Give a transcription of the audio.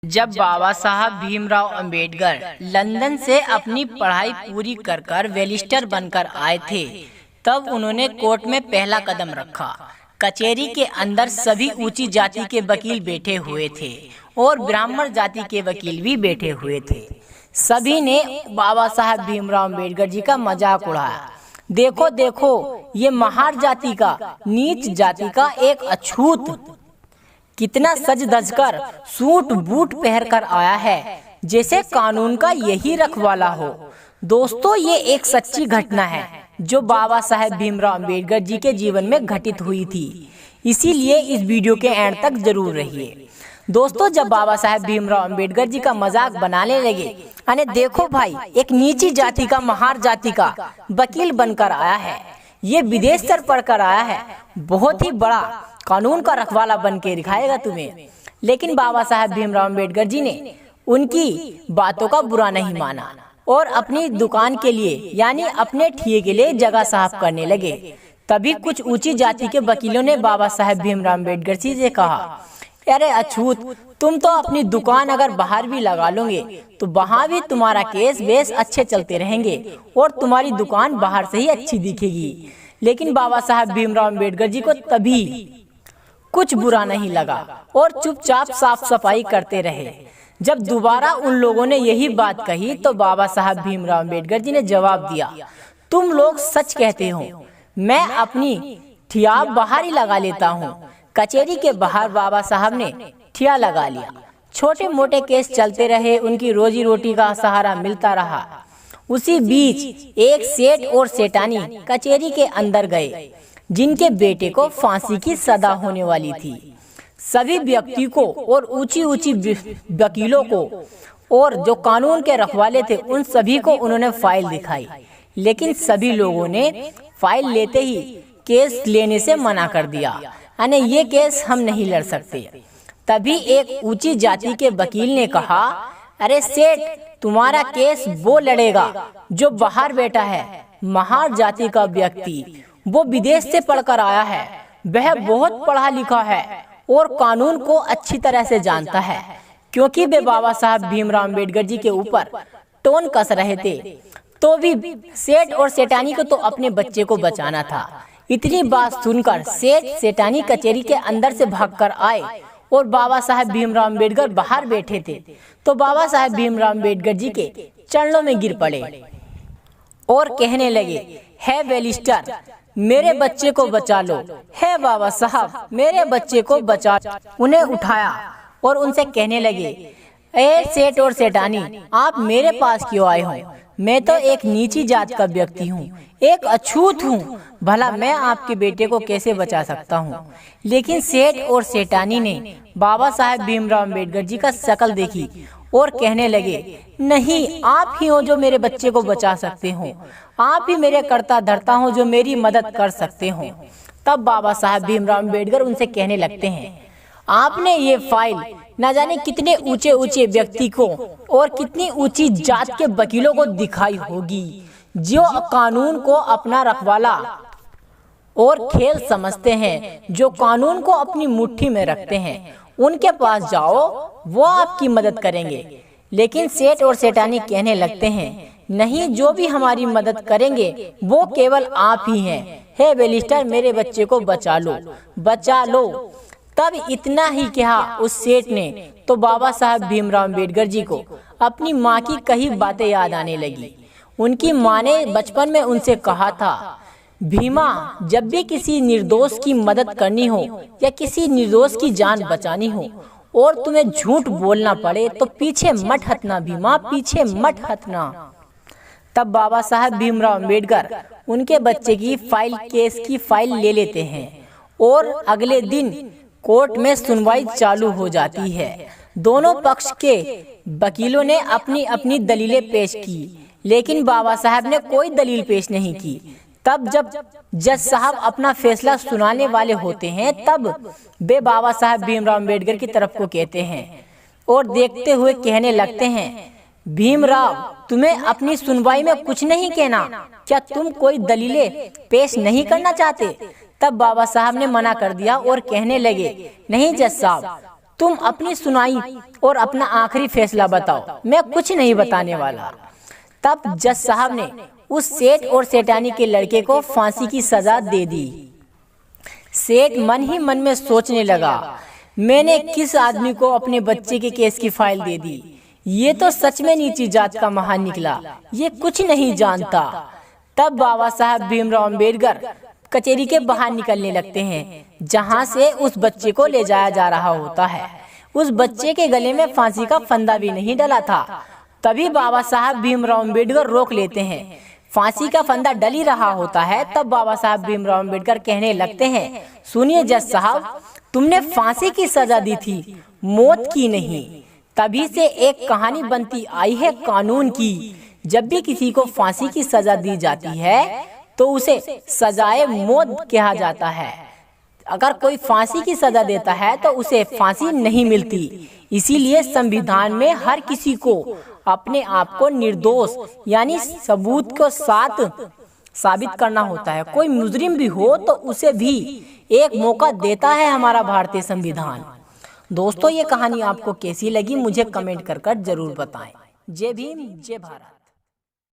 जब बाबा साहब भीमराव अंबेडकर लंदन से अपनी पढ़ाई पूरी कर बैरिस्टर बनकर आए थे, तब उन्होंने कोर्ट में पहला कदम रखा। कचहरी के अंदर सभी ऊंची जाति के वकील बैठे हुए थे और ब्राह्मण जाति के वकील भी बैठे हुए थे। सभी ने बाबा साहब भीमराव अंबेडकर जी का मजाक उड़ाया। देखो देखो, ये महार जाति का, नीच जाति का एक अछूत कितना सज धज कर सूट बूट पहन कर आया है, जैसे कानून का यही रखवाला हो। दोस्तों, ये एक सच्ची घटना है जो बाबा साहेब भीमराव अंबेडकर जी के जीवन में घटित हुई थी, इसीलिए इस वीडियो के एंड तक जरूर रहिए। दोस्तों, जब बाबा साहेब भीमराव अंबेडकर जी का मजाक बनाने लगे, अरे देखो भाई, एक नीची जाति का, महार जाति का वकील बनकर आया है, ये विदेश से पढ़कर आया है, बहुत ही बड़ा कानून का रखवाला बन के दिखाएगा तुम्हें। लेकिन बाबा साहेब भीमराव अंबेडकर जी ने उनकी बातों का बुरा नहीं माना और अपनी दुकान के लिए, यानी अपने ठिये के लिए जगह साफ करने लगे। तभी कुछ ऊंची जाति के वकीलों ने बाबा साहेब भीमराव अंबेडकर जी से कहा, अरे अछूत, तुम तो अपनी दुकान अगर बाहर भी लगा लोगे तो वहाँ भी तुम्हारा केस बेस अच्छे चलते रहेंगे और तुम्हारी दुकान बाहर से ही अच्छी दिखेगी। लेकिन बाबा साहेब भीमराव अंबेडकर जी को तभी कुछ बुरा नहीं लगा और चुपचाप साफ सफाई करते रहे। जब दोबारा उन लोगों ने यही बात कही तो बाबा साहब भीमराव अंबेडकर जी ने जवाब दिया, तुम लोग सच कहते हो, मैं अपनी ठिया बाहर ही लगा लेता हूँ। कचहरी के बाहर बाबा साहब ने ठिया लगा लिया। छोटे मोटे केस चलते रहे, उनकी रोजी रोटी का सहारा मिलता रहा। उसी बीच एक सेठ और सेठानी कचहरी के अंदर गए, जिनके बेटे को फांसी की सजा होने वाली थी। सभी व्यक्ति को और ऊंची ऊंची वकीलों को और जो कानून के रखवाले थे, उन सभी को उन्होंने फाइल दिखाई, लेकिन सभी लोगों ने फाइल लेते ही केस लेने से मना कर दिया, यानी ये केस हम नहीं लड़ सकते। तभी एक ऊंची जाति के वकील ने कहा, अरे सेठ, तुम्हारा केस वो लड़ेगा जो बाहर बैठा है, महार जाति का व्यक्ति, वो विदेश से पढ़कर आया है, वह बहुत पढ़ा लिखा है और कानून को अच्छी तरह से जानता है। क्योंकि वे बाबा साहब भीमराव अंबेडकर जी के ऊपर टोन कस रहे थे, तो भी सेठ और सेठानी को तो अपने बच्चे को बचाना था। इतनी बात सुनकर सेठ सेठानी कचहरी के अंदर से भागकर आए और बाबा साहब भीमराव अंबेडकर बाहर बैठे थे, तो बाबा साहब भीमराव अंबेडकर जी के चरणों में गिर पड़े और कहने लगे, है बैरिस्टर, मेरे बच्चे को बचा लो, है बाबा साहब, मेरे बच्चे को बचा। उन्हें उठाया और उनसे कहने लगे, ए सेठ और सेठानी, आप मेरे पास क्यों आए हो? मैं तो एक नीची जात का व्यक्ति हूँ, एक अछूत हूँ, भला मैं आपके बेटे को कैसे बचा सकता हूँ? लेकिन सेठ और सेठानी ने बाबा साहेब भीमराव अंबेडकर जी का शकल देखी और कहने लगे, नहीं, आप ही हो जो मेरे बच्चे को बचा सकते हो, आप ही मेरे कर्ता धर्ता हो जो मेरी मदद कर सकते हो। तब बाबा साहब भीमराव अंबेडकर उनसे कहने लगते हैं, आपने ये फाइल न जाने कितने ऊंचे ऊंचे व्यक्ति को और कितनी ऊंची जात के वकीलों को दिखाई होगी, जो कानून को अपना रखवाला और खेल समझते हैं, जो कानून को अपनी मुट्ठी में रखते हैं। उनके पास जाओ, वो आपकी मदद करेंगे। लेकिन सेठ और सेठानी कहने लगते हैं, नहीं, जो भी हमारी मदद करेंगे वो केवल आप ही हैं। हे बैरिस्टर, मेरे बच्चे को बचा लो, बचा लो। तब इतना ही कहा उस सेठ ने, तो बाबा साहब भीमराव अंबेडकर जी को अपनी माँ की कही बातें याद आने लगी। उनकी माँ ने बचपन में उनसे कहा था, भीमा, जब भी किसी निर्दोष की मदद करनी हो या किसी निर्दोष की जान बचानी हो और तुम्हें झूठ बोलना पड़े तो पीछे मत हटना भीमा, पीछे मत हटना। तब बाबा साहब भीमराव अंबेडकर उनके बच्चे की फाइल, केस की फाइल ले लेते हैं और अगले दिन कोर्ट में सुनवाई चालू हो जाती है। दोनों पक्ष के वकीलों ने अपनी अपनी दलीलें पेश की, लेकिन बाबा साहब ने कोई दलील पेश नहीं की। तब जब जज साहब अपना फैसला सुनाने वाले होते हैं, तब वे बाबा साहब भीमराव अंबेडकर की तरफ को कहते हैं और देखते हुए कहने लगते हैं, भीमराव, तुम्हें अपनी सुनवाई में कुछ नहीं कहना? क्या तुम कोई दलीलें पेश नहीं करना चाहते? तब बाबा साहब ने मना कर दिया और कहने लगे, नहीं जज साहब, तुम अपनी सुनाई और अपना आखिरी फैसला बताओ, मैं कुछ नहीं बताने वाला। तब जज साहब ने उस सेठ और सेठानी के लड़के को फांसी की सजा दे दी। सेठ मन ही मन में सोचने लगा, मैंने किस आदमी को अपने बच्चे के केस की फाइल दे दी। ये तो सच में नीची जात का महान निकला, ये कुछ नहीं जानता। तब बाबा साहब भीमराव अंबेडकर कचहरी के बाहर निकलने लगते हैं, जहां से उस बच्चे को ले जाया जा रहा होता है। उस बच्चे के गले में फांसी का फंदा भी नहीं डला था। तभी बाबा साहब भीमराव अंबेडकर रोक लेते हैं। फांसी का फंदा डल ही रहा होता है, तब बाबा साहब भीमराव अंबेडकर कहने लगते हैं, सुनिए जज साहब, तुमने फांसी की सजा दी थी, मौत की नहीं। तभी से एक कहानी बनती आई है कानून की, जब भी किसी को फांसी की सजा दी जाती है तो उसे सजाए मौत कहा जाता है। अगर कोई फांसी की सजा देता है तो उसे फांसी नहीं मिलती। इसीलिए संविधान में हर किसी को अपने आप को निर्दोष यानी सबूत के साथ साबित करना होता है। कोई मुजरिम भी हो तो उसे भी एक मौका देता है हमारा भारतीय संविधान। दोस्तों, ये कहानी आपको कैसी लगी मुझे कमेंट कर जरूर बताएं। जय भीम, जय भारत।